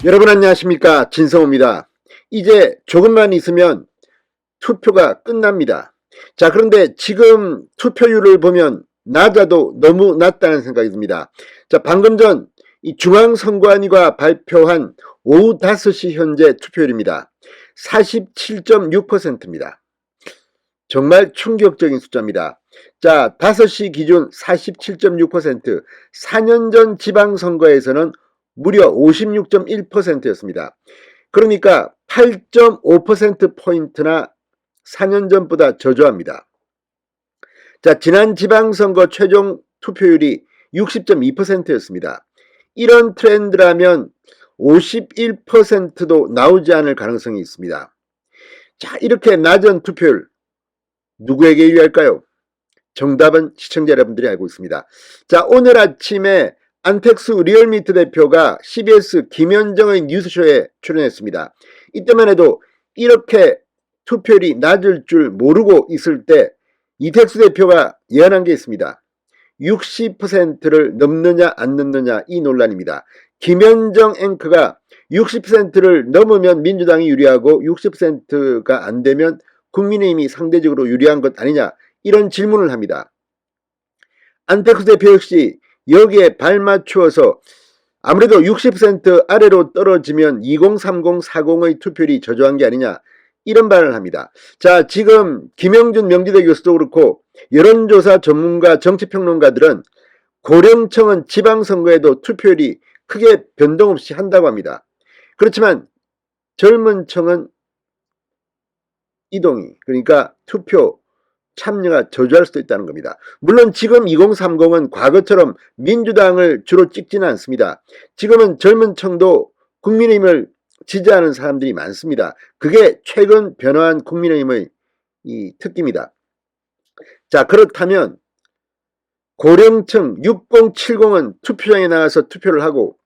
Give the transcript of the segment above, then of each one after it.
여러분 안녕하십니까, 진성호입니다. 이제 조금만 있으면 투표가 끝납니다. 자, 그런데 지금 투표율을 보면 낮아도 너무 낮다는 생각이 듭니다. 자, 방금 전 이 중앙선관위가 발표한 오후 5시 현재 투표율입니다. 47.6%입니다. 정말 충격적인 숫자입니다. 자, 5시 기준 47.6%, 4년 전 지방선거에서는 무려 56.1%였습니다. 그러니까 8.5%포인트나 4년 전보다 저조합니다. 자, 지난 지방선거 최종 투표율이 60.2%였습니다. 이런 트렌드라면 51%도 나오지 않을 가능성이 있습니다. 자, 이렇게 낮은 투표율 누구에게 유리할까요? 정답은 시청자 여러분들이 알고 있습니다. 자, 오늘 아침에 안텍스 리얼미터 대표가 CBS 김현정의 뉴스쇼에 출연했습니다. 이때만 해도 이렇게 투표율이 낮을 줄 모르고 있을 때 이택수 대표가 예언한 게 있습니다. 60%를 넘느냐 안 넘느냐 이 논란입니다. 김현정 앵커가 60%를 넘으면 민주당이 유리하고 60%가 안 되면 국민의힘이 상대적으로 유리한 것 아니냐 이런 질문을 합니다. 안택수 대표 역시 여기에 발맞추어서 아무래도 60% 아래로 떨어지면 2030, 40의 투표율이 저조한 게 아니냐 이런 발언을 합니다. 자, 지금 김영준 명지대 교수도 그렇고 여론조사 전문가 정치평론가들은 고령층은 지방선거에도 투표율이 크게 변동 없이 한다고 합니다. 그렇지만 젊은 층은 이동이, 그러니까 투표 참여가 저조할 수도 있다는 겁니다. 물론 지금 2030은 과거처럼 민주당을 주로 찍지는 않습니다. 지금은 젊은 층도 국민의힘을 지지하는 사람들이 많습니다. 그게 최근 변화한 국민의힘의 이 특기입니다. 자, 그렇다면 고령층 6070은 투표장에 나가서 투표를 하고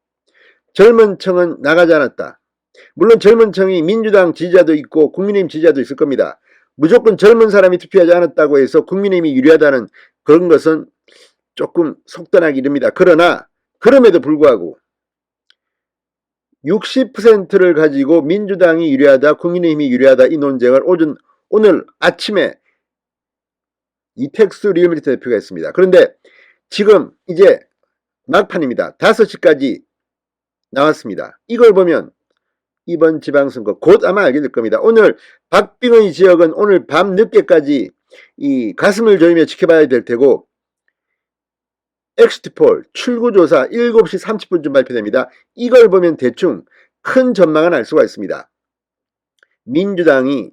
젊은 층은 나가지 않았다. 물론 젊은 층이 민주당 지지자도 있고 국민의힘 지지자도 있을 겁니다. 무조건 젊은 사람이 투표하지 않았다고 해서 국민의힘이 유리하다는 그런 것은 조금 속단하기 이릅니다. 그러나 그럼에도 불구하고 60%를 가지고 민주당이 유리하다, 국민의힘이 유리하다 이 논쟁을 오늘 아침에 이택수 리얼미터 대표가 했습니다. 그런데 지금 이제 막판입니다. 5시까지 나왔습니다. 이걸 보면 이번 지방선거 곧 아마 알게 될 겁니다. 오늘 박빙의 지역은 오늘 밤 늦게까지 이 가슴을 조이며 지켜봐야 될 테고 엑시트폴 출구조사 7시 30분쯤 발표됩니다. 이걸 보면 대충 큰 전망은 알 수가 있습니다. 민주당이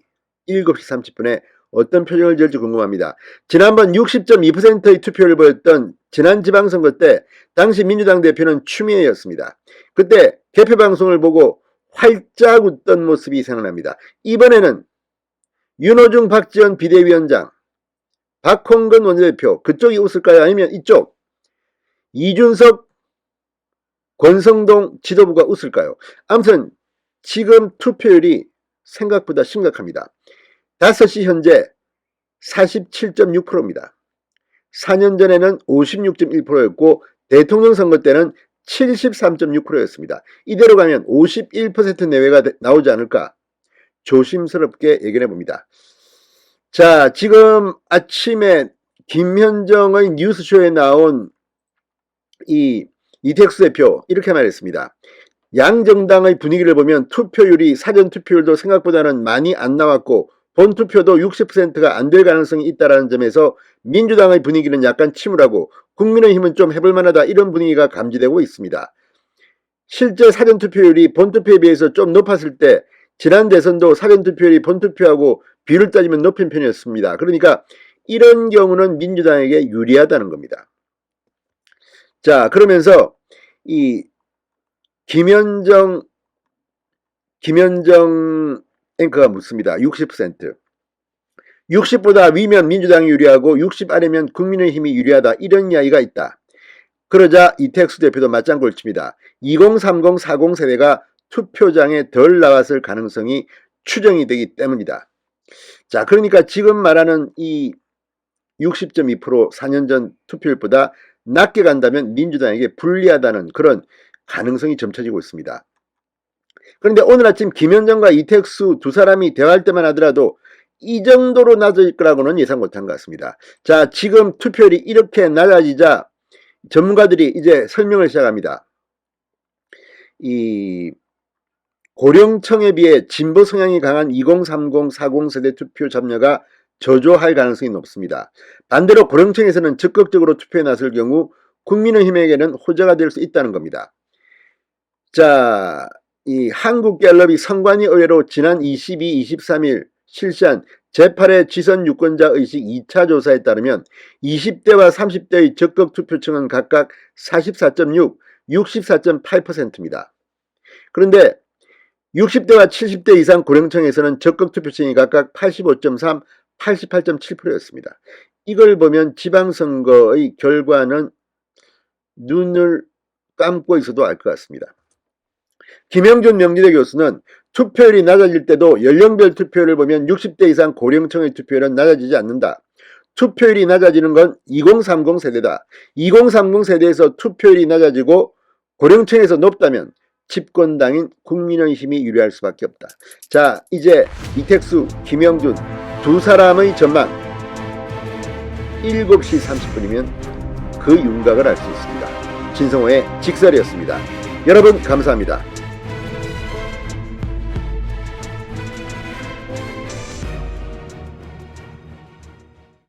7시 30분에 어떤 표정을 지을지 궁금합니다. 지난번 60.2%의 투표를 보였던 지난 지방선거 때 당시 민주당 대표는 추미애였습니다. 그때 개표방송을 보고 활짝 웃던 모습이 생각납니다. 이번에는 윤호중 박지원 비대위원장, 박홍근 원내대표 그쪽이 웃을까요? 아니면 이쪽 이준석 권성동 지도부가 웃을까요? 아무튼 지금 투표율이 생각보다 심각합니다. 5시 현재 47.6%입니다. 4년 전에는 56.1%였고 대통령 선거 때는 73.6%였습니다. 이대로 가면 51% 내외가 나오지 않을까 조심스럽게 예견해 봅니다. 자, 지금 아침에 김현정의 뉴스쇼에 나온 이택수 대표 이렇게 말했습니다. 양정당의 분위기를 보면 투표율이 사전투표율도 생각보다는 많이 안 나왔고 본투표도 60%가 안 될 가능성이 있다는 점에서 민주당의 분위기는 약간 침울하고 국민의힘은 좀 해볼 만하다 이런 분위기가 감지되고 있습니다. 실제 사전투표율이 본투표에 비해서 좀 높았을 때 지난 대선도 사전투표율이 본투표하고 비율을 따지면 높은 편이었습니다. 그러니까 이런 경우는 민주당에게 유리하다는 겁니다. 자, 그러면서 이 김현정 앵커가 묻습니다. 60%. 60보다 위면 민주당이 유리하고 60 아래면 국민의힘이 유리하다 이런 이야기가 있다. 그러자 이택수 대표도 맞장구를 칩니다. 2030, 40 세대가 투표장에 덜 나왔을 가능성이 추정이 되기 때문이다. 자, 그러니까 지금 말하는 이 60.2% 4년 전 투표율보다 낮게 간다면 민주당에게 불리하다는 그런 가능성이 점쳐지고 있습니다. 그런데 오늘 아침 김현정과 이택수 두 사람이 대화할 때만 하더라도 이 정도로 낮아질 거라고는 예상 못한 것 같습니다. 자, 지금 투표율이 이렇게 낮아지자 전문가들이 이제 설명을 시작합니다. 이 고령층에 비해 진보 성향이 강한 2030, 40 세대 투표 참여가 저조할 가능성이 높습니다. 반대로 고령층에서는 적극적으로 투표에 나설 경우 국민의힘에게는 호재가 될 수 있다는 겁니다. 자, 이 한국갤럽이 선관위 의뢰로 지난 22, 23일 실시한 제8회 지선 유권자 의식 2차 조사에 따르면 20대와 30대의 적극 투표층은 각각 44.6, 64.8%입니다. 그런데 60대와 70대 이상 고령층에서는 적극 투표층이 각각 85.3, 88.7%였습니다. 이걸 보면 지방선거의 결과는 눈을 감고 있어도 알 것 같습니다. 김영준 명지대 교수는 투표율이 낮아질 때도 연령별 투표율을 보면 60대 이상 고령층의 투표율은 낮아지지 않는다. 투표율이 낮아지는 건 2030 세대다. 2030 세대에서 투표율이 낮아지고 고령층에서 높다면 집권당인 국민의힘이 유리할 수밖에 없다. 자, 이제 이택수, 김영준 두 사람의 전망 7시 30분이면 그 윤곽을 알 수 있습니다. 진성호의 직설이었습니다. 여러분 감사합니다.